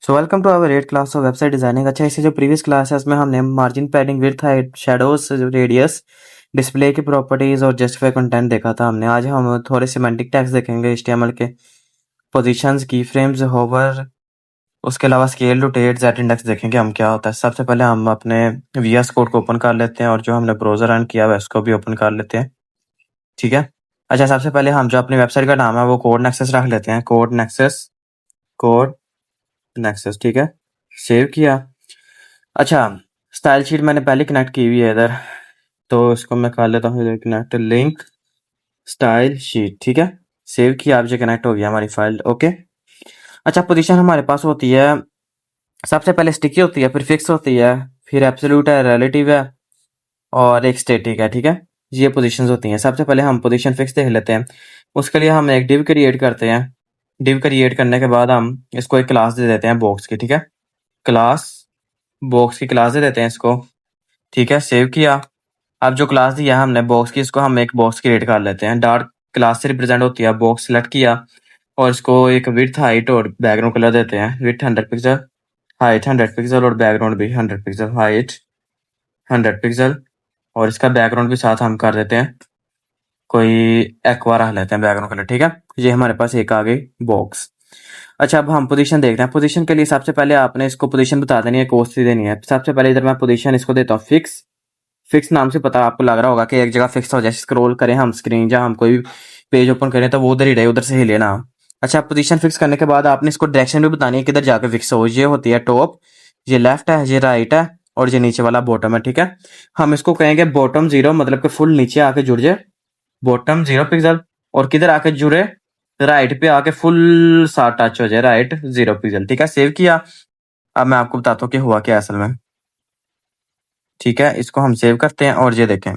So welcome to our 8 class of website designing. अच्छा, इसे जो प्रीवियस क्लास है उसमें हमने margin, padding, width, height, shadows, radius, display की प्रॉपर्टीज और जस्टिफाई कंटेंट देखा था हमने। आज हम थोड़े सिमेंटिक टैग्स देखेंगे HTML के, पोजीशंस, की फ्रेम्स, होवर, उसके अलावा स्केल, रोटेट, जेड इंडेक्स देखेंगे हम क्या होता है। सबसे पहले हम अपने VS कोड को ओपन कर लेते हैं और जो हमने ब्राउजर रन किया हुआ है उसको भी ओपन कर लेते हैं। ठीक है। अच्छा, सबसे पहले हम जो अपनी वेबसाइट का नाम है वो कोड नेक्सस रख लेते हैं। Code nexus. ठीक है, सेव किया। अच्छा, स्टाइल शीट मैंने पहले कनेक्ट की हुई है इधर, तो इसको मैं कर लेता हूँ इधर कनेक्ट, लिंक स्टाइल शीट। ठीक है, सेव किया, अब जो कनेक्ट हो गया हमारी फाइल। ओके। अच्छा, पोजीशन हमारे पास होती है, सबसे पहले स्टिकी होती है, फिर फिक्स होती है, फिर एब्सोल्यूट है, रिलेटिव है और एक स्टैटिक है। ठीक है, ये पोजीशंस होती हैं। सबसे पहले हम पोजीशन फिक्स देख लेते हैं। उसके लिए हम एक डिव क्रिएट करते हैं। डिव क्रिएट करने के बाद हम इसको एक क्लास दे देते हैं बॉक्स की। ठीक है, क्लास बॉक्स की क्लास दे देते हैं इसको। ठीक है, सेव किया। अब जो क्लास दी है हमने बॉक्स की, इसको हम एक बॉक्स क्रिएट कर लेते हैं। डार्क क्लास से रिप्रेजेंट होती है, बॉक्स सेलेक्ट किया और इसको एक विड्थ, हाइट और बैकग्राउंड कलर देते हैं। विड्थ 100 पिक्सल, हाइट 100 पिक्सल और बैकग्राउंड भी 100 पिक्सल, हाइट 100 पिक्सल और इसका बैकग्राउंड भी साथ हम कर देते हैं, कोई एक्वा रख लेते हैं बैकग्राउंड कलर। ठीक है, ये हमारे पास एक आ गई बॉक्स। अच्छा, अब हम पोजीशन देखते हैं। पोजीशन के लिए सबसे पहले आपने इसको पोजीशन बता देनी है, कोस्ट देनी है। सबसे पहले इधर मैं पोजीशन इसको देता हूँ फिक्स। फिक्स नाम से पता आपको लग रहा होगा कि एक जगह फिक्स हो जाए। स्क्रॉल करें हम स्क्रीन, जहाँ हम कोई भी पेज ओपन करें तो वो उधर ही रहे, उधर से ही लेना। अच्छा, पोजीशन फिक्स करने के बाद आपने इसको डायरेक्शन भी बतानी है किधर जाके फिक्स हो। ये होती है टॉप, ये लेफ्ट है, ये राइट है और ये नीचे वाला बॉटम है। ठीक है, हम इसको कहेंगे बॉटम 0, मतलब कि फुल नीचे आके जुड़ जाए, बॉटम 0 पिक्सल, और किधर आके जुड़े, राइट पे आके फुल साथ टच हो जाए, राइट 0 पिक्सल। ठीक है, सेव किया। अब मैं आपको बताता हूँ कि हुआ क्या असल में। ठीक है, इसको हम सेव करते हैं और ये देखें,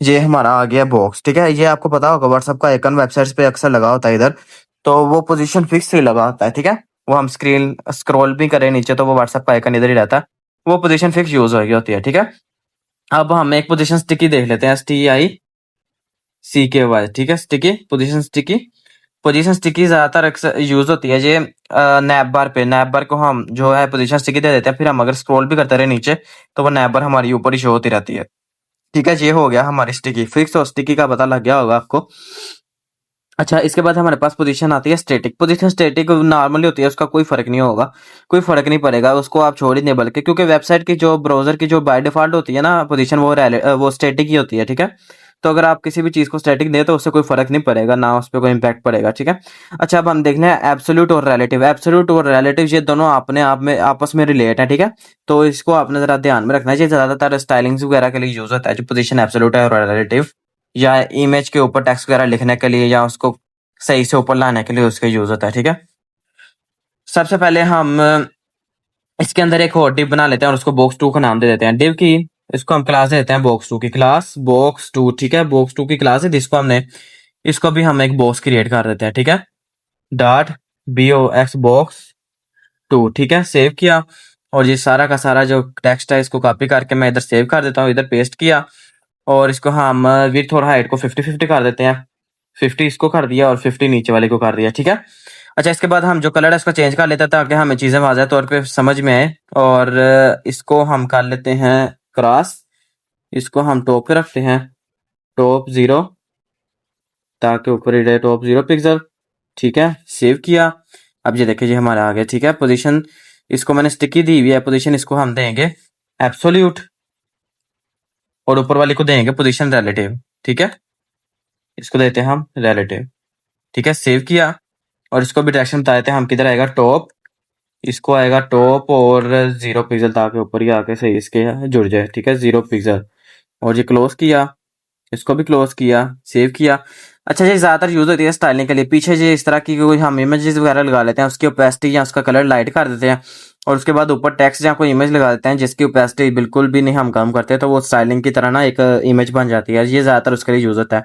ये हमारा आ गया बॉक्स। ठीक है, ये आपको पता होगा व्हाट्सएप का आइकन वेबसाइट्स पे अक्सर लगा होता है इधर, तो वो पोजीशन फिक्स से लगा होता है। ठीक है, वो हम स्क्रीन स्क्रॉल भी करें नीचे तो वो व्हाट्सएप का आइकन इधर ही रहता है, वो पोजीशन फिक्स यूज होती है। ठीक है, अब हम एक पोजीशन स्टिकी देख लेते हैं, STICKY। ठीक है, स्टिकी पोजीशन स्टिकी ज्यादातर यूज होती है ये नैप बार पे। नैप बार को हम जो है पोजीशन स्टिकी दे देते हैं, फिर हम अगर स्क्रॉल भी करते रहे नीचे तो वो नैप बार हमारी ऊपर ही शो होती रहती है। ठीक है, ये हो गया हमारी स्टिकी फिक्स, और स्टिकी का पता लग गया होगा आपको। अच्छा, इसके बाद हमारे पास पोजीशन आती है स्टैटिक। पोजीशन स्टैटिक नॉर्मली होती है, उसका कोई फर्क नहीं होगा, कोई फर्क नहीं पड़ेगा, उसको आप छोड़ ही नहीं, बल्कि क्योंकि वेबसाइट की जो ब्राउजर की जो बाय डिफॉल्ट होती है ना पोजीशन, वो स्टैटिक ही होती है। ठीक है, तो अगर आप किसी भी चीज को स्टैटिक दें तो उससे कोई फर्क नहीं पड़ेगा, ना उस पर कोई इम्पैक्ट पड़ेगा। ठीक है। अच्छा, अब हम देख लें एब्सोल्यूट और रिलेटिव। एब्सोल्यूट और रिलेटिव ये दोनों अपने आप में आपस में रिलेट है। ठीक है, तो इसको आपने जरा ध्यान में रखना है। ये ज्यादातर स्टाइलिंग्स वगैरह के लिए यूज होता है, जो पोजीशन एब्सोल्यूट है और रिलेटिव, या इमेज के ऊपर टेक्स्ट वगैरह लिखने के लिए या उसको सही से ऊपर लाने के लिए उसका यूज होता है। ठीक है, सबसे पहले हम इसके अंदर एक और डिव बना लेते हैं और उसको बॉक्स 2 का नाम दे देते हैं। डिव की इसको हम क्लास दे देते हैं बॉक्स 2 की, क्लास बॉक्स 2। ठीक है, बॉक्स 2 की क्लास है जिसको हमने, इसको भी हम एक बॉक्स क्रिएट कर देते हैं। ठीक है, डॉट BOX बॉक्स 2। ठीक है, सेव किया और ये सारा का सारा जो टेक्स्ट है इसको कॉपी करके मैं इधर सेव कर देता हूँ, इधर पेस्ट किया और इसको हम विड्थ और हाइट को 50-50 कर देते हैं। 50 इसको कर दिया और 50 नीचे वाले को कर दिया। ठीक है। अच्छा, इसके बाद हम जो कलर है इसको चेंज कर लेते हैं ताकि हमें चीजें वाज़ेह तौर पे समझ में आए, और इसको हम कर लेते हैं क्रॉस। इसको हम टॉप पे रखते हैं, टॉप 0, ताकि ऊपर ही रहे, टॉप 0 पिक्सल। ठीक है, सेव किया। अब ये देखिए, ये हमारा आ गया। ठीक है, पोजीशन इसको मैंने स्टिकी दी हुई है, पोजीशन इसको हम देंगे एब्सोल्यूट और ऊपर वाले को देंगे पोजीशन रिलेटिव। ठीक है, इसको देते हैं हम रिलेटिव। ठीक है, सेव किया और इसको भी डायरेक्शन बता देते हैं हम, किधर आएगा टॉप, इसको आएगा टॉप और 0 पिक्सल, ताकि ऊपर ही आके सही इसके जुड़ जाए। ठीक है, 0 पिक्सल और ये क्लोज किया, इसको भी क्लोज किया, सेव किया। अच्छा, ये ज्यादातर यूज होती है स्टाइलिंग के लिए। पीछे ये इस तरह की कोई हम इमेजेस वगैरह लगा लेते हैं, उसकी ओपेसिटी या उसका कलर लाइट कर देते हैं और उसके बाद ऊपर टेक्स्ट या कोई इमेज लगा देते हैं जिसकी ओपेसिटी बिल्कुल भी नहीं हम कम करते, तो वो स्टाइलिंग की तरह ना एक इमेज बन जाती है। ये ज्यादातर उसके लिए यूज होता है।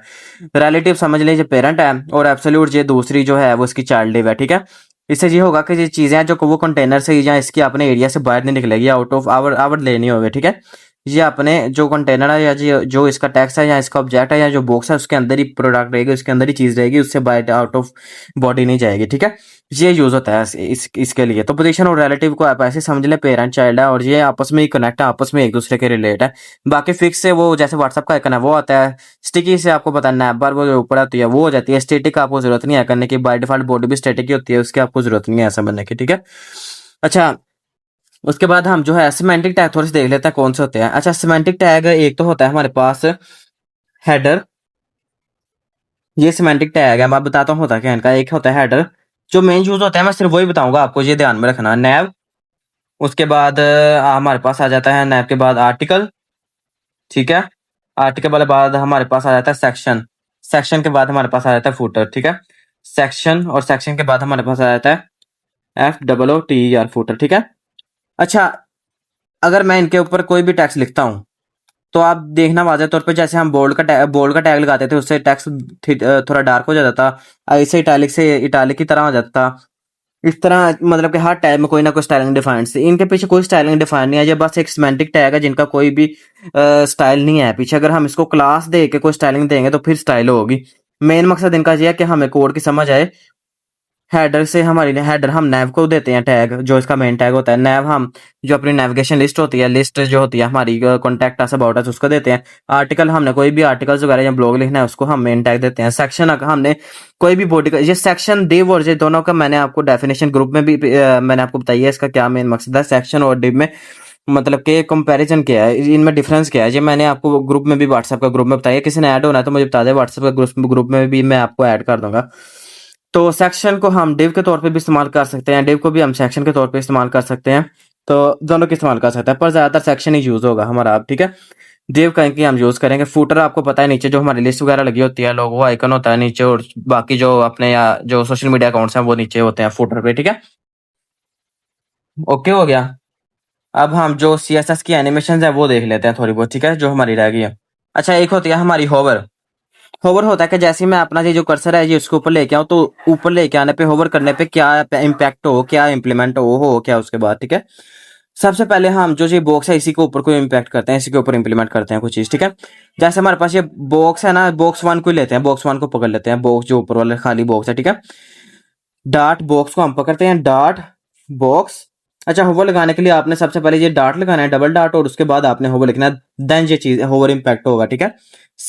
रिलेटिव समझ लीजिए पेरेंट है और एब्सोल्यूट ये दूसरी जो है वो इसकी चाइल्ड है। ठीक है, इससे ये होगा कि ये चीजें हैं जो वो कंटेनर से या इसके अपने एरिया से बाहर नहीं निकलेगी, आउट ऑफ आवर आवर लेनी होगी। ठीक है, ये अपने जो कंटेनर है या जो इसका टेक्स्ट है या इसका ऑब्जेक्ट है या जो बॉक्स है उसके अंदर ही प्रोडक्ट रहेगी, उसके अंदर ही चीज रहेगी, उससे बाइट आउट ऑफ बॉडी नहीं जाएगी। ठीक है, ये यूज होता है इसके लिए। तो पोजीशन और रिलेटिव को आप ऐसे समझ ले, पेरेंट चाइल्ड है और ये आपस में ही कनेक्ट है, आपस में एक दूसरे के रिलेट है। बाकी फिक्स से वो जैसे व्हाट्सएप का आइकन है वो आता है, स्टिकी से आपको पता है नैप बार वो जो ऊपर आती है वो हो जाती है, स्टेटिक आपको जरूरत नहीं है करने की, बाय डिफॉल्ट बॉडी भी स्टेटिक ही होती है, उसकी आपको जरूरत नहीं है ऐसा बनने की। ठीक है, अच्छा उसके बाद हम जो है सिमेंटिक टैग थोड़े से देख लेते हैं कौन से होते हैं। अच्छा सिमेंटिक टैग एक तो होता है हमारे पास हेडर, ये सिमेंटिक टैग है, मैं बताता हूँ होता क्या है इनका। एक होता है हेडर, जो मेन यूज होता है मैं सिर्फ वही बताऊंगा आपको, ये ध्यान में रखना। नैव, उसके बाद हमारे पास आ जाता है नैव के बाद आर्टिकल। ठीक है, आर्टिकल वाले बाद हमारे पास आ जाता है सेक्शन, सेक्शन के बाद हमारे पास आ जाता है फुटर। ठीक है, सेक्शन और सेक्शन के बाद हमारे पास आ जाता है FOOTER फुटर। ठीक है, अच्छा अगर मैं इनके ऊपर कोई भी टैक्स लिखता हूँ तो आप देखना वाज़ह तौर पे, जैसे हम बोल्ड का टैग लगाते थे उससे टेक्स्ट थोड़ा डार्क हो जाता था, ऐसे इटैलिक से इटैलिक की तरह हो जाता था। इस तरह मतलब कि हर टैग में कोई ना कोई स्टाइलिंग डिफाइंड से, इनके पीछे कोई स्टाइलिंग डिफाइन नहीं है, ये बस एक सिमेंटिक टैग है जिनका कोई भी स्टाइल नहीं है पीछे। अगर हम इसको क्लास दे के कोई स्टाइलिंग देंगे तो फिर स्टाइल होगी। मेन मकसद इनका ये है कि हमें कोड की समझ आए। हेडर से हमारी हेडर हम नैव को देते हैं टैग, जो इसका मेन टैग होता है। नैव हम जो अपनी नेविगेशन लिस्ट होती है, लिस्ट जो होती है हमारी कॉन्टैक्ट अस अबाउट अस, उसको देते हैं। आर्टिकल हमने कोई भी आर्टिकल्स वगैरह या ब्लॉग लिखना है उसको हम मेन टैग देते हैं। सेक्शन हमने कोई भी बॉडी का, ये सेक्शन डिव और ये दोनों का मैंने आपको डेफिनेशन ग्रुप में भी मैंने आपको बताई है इसका क्या मेन मकसद है। सेक्शन और डिव में मतलब कि कंपैरिजन क्या है, इनमें डिफरेंस क्या है, ये मैंने आपको ग्रुप में भी, व्हाट्सएप का ग्रुप में बताया। किसी ने ऐड होना है तो मुझे बता दे, व्हाट्सएप का ग्रुप में भी मैं आपको ऐड कर दूंगा। तो सेक्शन को हम डिव के तौर पे भी इस्तेमाल कर सकते हैं, डिव को भी हम सेक्शन के तौर पे इस्तेमाल कर सकते हैं, तो दोनों के इस्तेमाल कर सकते हैं, पर ज्यादातर सेक्शन ही यूज होगा हमारा अब। ठीक है, डिव कहीं की हम यूज करेंगे। फुटर आपको पता है नीचे जो हमारी लिस्ट वगैरह लगी होती है, लोगो आइकन होता है नीचे, और बाकी जो अपने या जो सोशल मीडिया अकाउंट्स हैं वो नीचे होते हैं फुटर पे। ठीक है, ओके हो गया। अब हम जो CSS की एनिमेशन है वो देख लेते हैं थोड़ी बहुत। ठीक है, जो हमारी रह गई है। अच्छा एक होती है हमारी होवर। होवर होता है कि जैसे ही मैं अपना ये जो कर्सर है ये उसके ऊपर लेके आऊँ तो ऊपर लेके आने पे, होवर करने पे क्या इम्पैक्ट हो, क्या इम्प्लीमेंट हो क्या उसके बाद। ठीक है, सबसे पहले हम जो ये बॉक्स है इसी के ऊपर कोई इम्पैक्ट करते हैं, इसी के ऊपर इम्प्लीमेंट करते हैं कुछ चीज। ठीक है, जैसे हमारे पास ये बॉक्स है ना, बॉक्स 1 को ही लेते हैं, बॉक्स 1 को पकड़ लेते हैं, बॉक्स जो ऊपर वाला खाली बॉक्स है। ठीक है, डॉट बॉक्स को हम पकड़ते हैं, डॉट बॉक्स। अच्छा होवर लगाने के लिए आपने सबसे पहले ये डॉट लगाना है, डबल डॉट, और उसके बाद आपने होवर लिखना है, देन ये चीज होवर इम्पैक्ट होगा। ठीक है,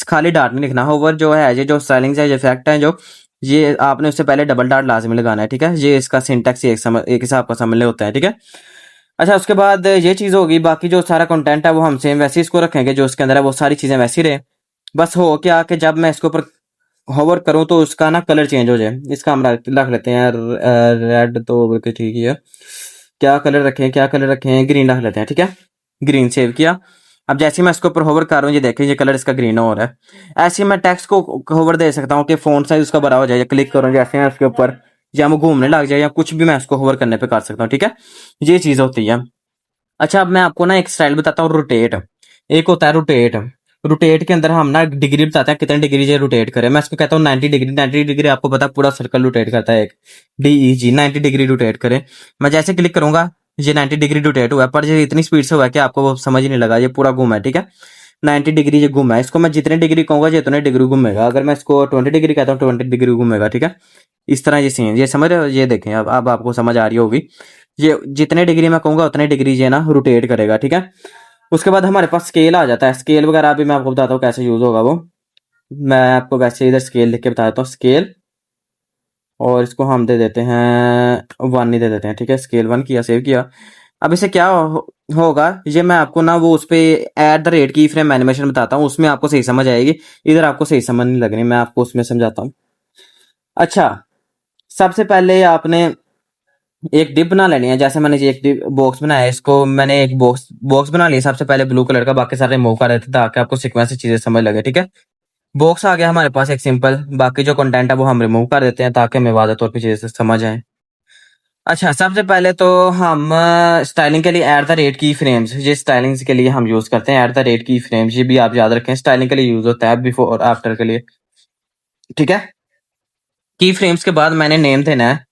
खाली डॉट नहीं लिखना। होवर जो है ये जो स्टाइलिंग है, ये इफेक्ट है जो, ये आपने उससे पहले डबल डॉट लाजमी लगाना है। ठीक है, ये इसका सिंटैक्स एक हिसाब का समझ ले होता है। ठीक है, अच्छा उसके बाद ये चीज होगी, बाकी जो सारा कंटेंट है वो हम सेम वैसे इसको रखेंगे, जो उसके अंदर है वो सारी चीजें वैसी रहे। बस हो क्या कि जब मैं इसके ऊपर होवर करूं तो उसका ना कलर चेंज हो जाए। इसका हम रख लेते हैं रेड, तो बिल्कुल ठीक ही है। क्या कलर रखें, क्या कलर रखें, ग्रीन रख लेते हैं। ठीक है, ग्रीन सेव किया। अब जैसे ही मैं इसके ऊपर होवर कर रहा हूँ ये देखें ये कलर इसका ग्रीन हो रहा है। ऐसे ही मैं टेक्स्ट को होवर दे सकता हूँ कि फोन साइज उसका बड़ा हो जाए, क्लिक करूँ जैसे मैं उसके ऊपर, या वो घूमने लग जाए, या कुछ भी मैं उसको होवर करने पे कर सकता हूँ। ठीक है, ये चीज होती है। अच्छा अब मैं आपको ना एक स्टाइल बताता हूँ, रोटेट। एक होता है रोटेट, रोटेट के अंदर हम ना डिग्री बताते हैं कितने डिग्री से रोटेट करें। मैं इसको कहता हूँ 90 डिग्री। 90 डिग्री आपको पता है पूरा सर्कल रोटेट करता है, एक DEG 90 डिग्री रोटेट करें। मैं जैसे क्लिक करूंगा ये 90 डिग्री रोटेट हुआ है, पर ये इतनी स्पीड से हुआ है कि आपको वो समझ ही नहीं लगा, ये पूरा घूमा है। ठीक है, 90 डिग्री ये घूमा है, इसको मैं जितने डिग्री कहूंगा ये उतने डिग्री घूमेगा। अगर मैं इसको 20 डिग्री कहता हूँ 20 डिग्री घूमेगा। ठीक है, इस तरह ये सीन, ये समझ रहे हो, ये देखें अब आपको समझ आ रही होगी। ये जितने डिग्री मैं कहूंगा उतने डिग्री ये ना रोटेट करेगा। ठीक है, उसके बाद हमारे पास स्केल आ जाता है। स्केल वगैरह भी मैं आपको बताता हूँ कैसे यूज होगा वो। मैं आपको वैसे इधर स्केल लिख के बता देता हूँ, स्केल, और इसको हम दे देते हैं 1 ही दे देते हैं। ठीक है, स्केल 1 किया, सेव किया। अब इसे क्या होगा, ये मैं आपको ना वो उस पे @ की फ्रेम एनिमेशन बताता हूँ, उसमें आपको सही समझ आएगी। इधर आपको सही समझ नहीं लगनी, मैं आपको उसमें समझाता हूँ। अच्छा सबसे पहले आपने एक डिप बना लेनी है। जैसे मैंने ये एक डिप बॉक्स बनाया है, इसको मैंने एक बॉक्स बॉक्स बना लिया सबसे पहले ब्लू कलर का, बाकी सारे रिमूव कर देते ताकि आपको सीक्वेंस से चीजें समझ लगे। ठीक है, बॉक्स आ गया हमारे पास एक सिंपल, बाकी जो कंटेंट है वो हम रिमूव कर देते हैं ताकि हमें वाज़ेह तौर पे चीजें समझ आए। अच्छा सबसे पहले तो हम स्टाइलिंग के लिए की फ्रेम्स, ये स्टाइलिंग के लिए हम यूज करते हैं की फ्रेम्स, ये भी आप याद रखें, स्टाइलिंग के लिए यूज होता है, बिफोर और आफ्टर के लिए। ठीक है, की फ्रेम्स के बाद मैंने नेम देना है।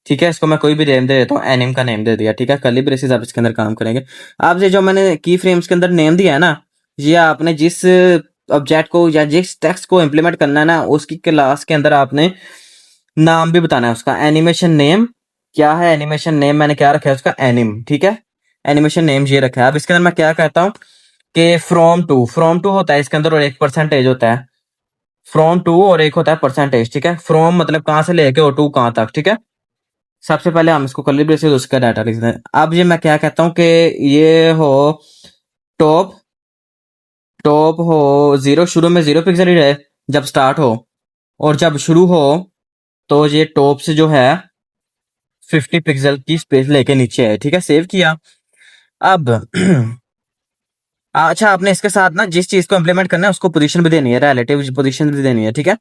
ठीक है, इसको मैं कोई भी नेम दे देता हूँ, एनिम का नेम दे दिया। ठीक है, कर्ली ब्रेसेस आप इसके अंदर काम करेंगे। अब ये जो मैंने की फ्रेम्स के अंदर नेम दिया है ना, ये आपने जिस ऑब्जेक्ट को या जिस टेक्स्ट को इम्प्लीमेंट करना है ना, उसकी क्लास के अंदर आपने नाम भी बताना है उसका। एनिमेशन नेम क्या है? एनिमेशन नेम मैंने क्या रखा है उसका? एनिम। ठीक है, एनिमेशन नेम ये रखा है। अब इसके अंदर मैं क्या कहता हूँ कि फ्रॉम टू होता है इसके अंदर, और एक परसेंटेज होता है। फ्रॉम टू और एक होता है परसेंटेज। ठीक है, फ्रॉम मतलब कहाँ से लेके और टू कहाँ तक। ठीक है, सबसे पहले हम इसको कर्ली ब्रेसेस उसका डाटा लिख दें। अब ये मैं क्या कहता हूँ कि ये हो टॉप, टॉप हो जीरो, शुरू में 0 पिक्सल ही रहे जब स्टार्ट हो, और जब शुरू हो तो ये टॉप से जो है 50 पिक्सल की स्पेस लेके नीचे है। ठीक है, सेव किया। अब अच्छा, आपने इसके साथ ना जिस चीज को इंप्लीमेंट करना है उसको पोजीशन भी देनी है, रिलेटिव पोजीशन भी देनी है। ठीक है,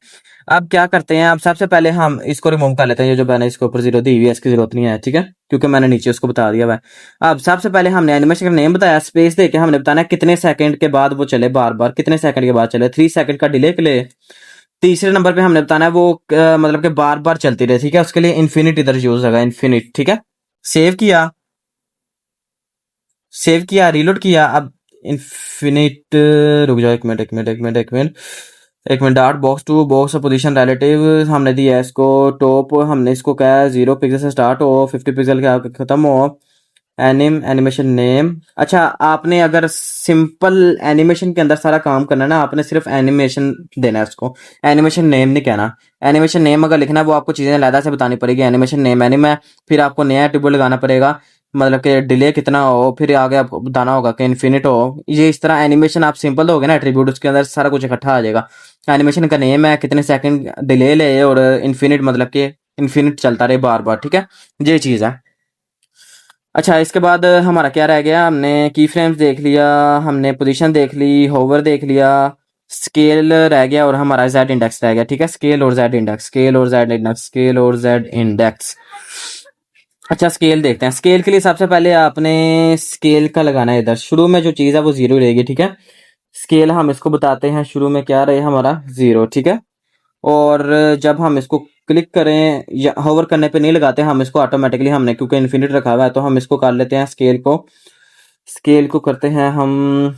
अब क्या करते हैं, अब सबसे पहले हम इसको रिमूव कर लेते हैं, ये जो मैंने इसके ऊपर 0 दी हुई है इसकी जरूरत नहीं है। ठीक है, क्योंकि मैंने नीचे उसको बता दिया हुआ है। अब सबसे पहले हमने एनिमेशन का नेम बताया, स्पेस देके हमने बताना है कितने सेकंड के बाद वो चले, बार बार कितने सेकंड के बाद चले, 3 सेकंड का डिले के लिए। तीसरे नंबर पे हमने बताना है वो मतलब कि बार बार चलती रहे। ठीक है, उसके लिए इन्फिनिट इधर यूज होगा, इन्फिनिट। ठीक है, सेव किया, सेव किया, रीलोड किया। अब इन्फिनिट, रुक जाओ, एक minute, dot box to box position relative हमने दिया है इसको टॉप, हमने इसको कहा है 0 पिक्सल से स्टार्ट हो, 50 पिक्सल के आगे खत्म हो। Animation name. अच्छा, आपने अगर सिंपल एनिमेशन के अंदर सारा काम करना है ना, आपने सिर्फ एनिमेशन देना है उसको, एनिमेशन नेम नहीं कहना। एनिमेशन नेम अगर लिखना है वो आपको चीजें अलग से बतानी पड़ेगी। एनिमेशन नेम एनिम है, फिर आपको नया एट्रीब्यूट लगाना पड़ेगा, मतलब कि डिले कितना हो, फिर आगे आपको बताना होगा कि इन्फिनिट हो। ये इस तरह एनिमेशन आप सिंपल दोगे ना एट्रीब्यूट, उसके अंदर सारा कुछ इकट्ठा आ जाएगा। एनिमेशन का नेम है, कितने सेकंड डिले ले, और इन्फिनिट मतलब कि इन्फिनिट चलता रहे बार बार। ठीक है, ये चीज है। अच्छा, इसके बाद हमारा क्या रह गया, हमने की फ्रेम्स देख लिया, हमने पोजीशन देख ली, होवर देख लिया, स्केल रह गया, और हमारा जेड इंडेक्स रह गया। ठीक है, स्केल और जेड इंडेक्स, स्केल और जेड इंडेक्स, स्केल और जेड इंडेक्स। अच्छा, स्केल देखते हैं। स्केल के लिए सबसे पहले आपने स्केल का लगाना है, इधर शुरू में जो चीज़ है वो 0 रहेगी। ठीक है, स्केल हम इसको बताते हैं शुरू में क्या रहे हमारा 0। ठीक है, और जब हम इसको क्लिक करें या होवर करने पे नहीं लगाते, हम इसको ऑटोमेटिकली, हमने क्योंकि इन्फिनिट रखा हुआ है तो हम इसको कर लेते हैं स्केल को, स्केल को करते हैं हम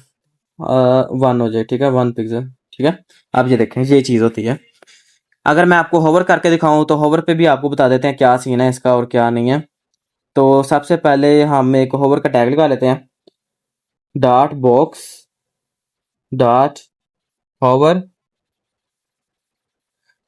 1 हो जाए। ठीक है, 1 पिक्सल। ठीक है, अब ये देखें ये चीज़ होती है। अगर मैं आपको होवर करके दिखाऊं तो होवर पे भी आपको बता देते हैं क्या सीन है इसका और क्या नहीं है। तो सबसे पहले हम एक होवर का टैग लगा लेते हैं, डॉट बॉक्स डॉट होवर,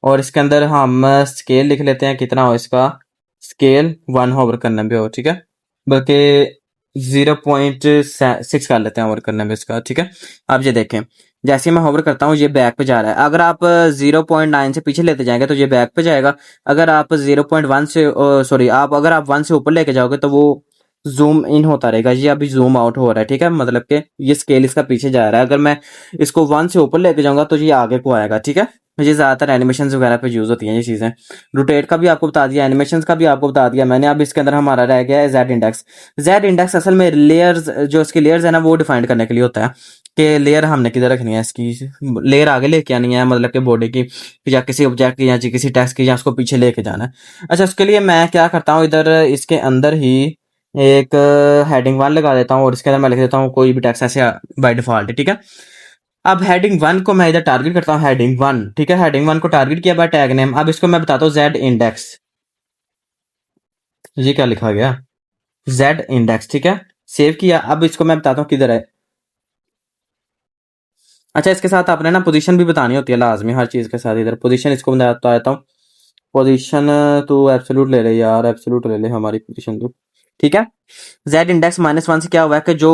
और इसके अंदर हम स्केल लिख लेते हैं, कितना हो इसका स्केल, 1 होवर करने पे हो। ठीक है, बल्कि 0.6 कर लेते हैं होवर करने में इसका। ठीक है, अब ये देखें, जैसे ही मैं होवर करता हूँ ये बैक पे जा रहा है। अगर आप 0.9 से पीछे लेते जाएंगे तो ये बैक पे जाएगा। अगर आप 0.1 से सॉरी, आप अगर आप 1 से ऊपर लेके जाओगे तो वो जूम इन होता रहेगा। ये अभी जूम आउट हो रहा है। ठीक है, मतलब कि ये स्केल इसका पीछे जा रहा है। अगर मैं इसको 1 से ऊपर लेके जाऊंगा तो ये आगे को आएगा। ठीक है, ये ज्यादातर एनिमेशन वगैरह पे यूज होती हैं ये चीजें। रोटेट का भी आपको बता दिया, एनिमेशन का भी आपको बता दिया मैंने। अब इसके अंदर हमारा रह गया है जेड इंडेक्स। जेड इंडेक्स असल में लेयर्स, जो इसके लेयर्स है ना वो डिफाइन करने के लिए होता है कि लेयर हमने किधर रखनी है, इसकी लेयर आगे लेके आनी है, मतलब कि बॉडी की या किसी ऑब्जेक्ट की या किसी टेक्स्ट की, या उसको पीछे लेके जाना है। अच्छा, उसके लिए मैं क्या करता हूँ, इधर इसके अंदर ही एक हेडिंग 1 लगा देता हूँ, और इसके अंदर मैं लिख देता हूँ कोई भी टेक्स्ट ऐसे बाय डिफॉल्ट। ठीक है, अब हेडिंग 1 को मैं इधर टारगेट करता हूँ, हेडिंग 1। ठीक है, हेडिंग 1 को टारगेट किया बाय टैग नेम। अब इसको मैं बताता हूँ जेड इंडेक्स। ये क्या लिखा गया, जेड इंडेक्स। ठीक है, सेव किया। अब इसको मैं बताता हूँ किधर है। अच्छा, इसके साथ आपने ना पोजीशन भी बतानी होती है लाजमी, हर चीज के साथ। इधर पोजीशन इसको बताता रहता हूँ, पोजीशन तो एब्सोल्यूट ले ले यार, एब्सोल्यूट ले ले हमारी पोजीशन तो। ठीक है, जेड इंडेक्स -1 से क्या हुआ है कि जो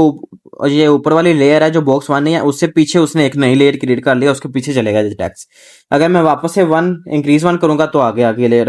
ये ऊपर वाली लेयर है जो बॉक्स 1 नहीं है, उससे पीछे उसने एक नई लेयर क्रिएट कर लिया, उसके पीछे चलेगा ये टेक्स्ट। अगर मैं वापस से 1 इंक्रीज 1 करूंगा तो आगे आगे लेयर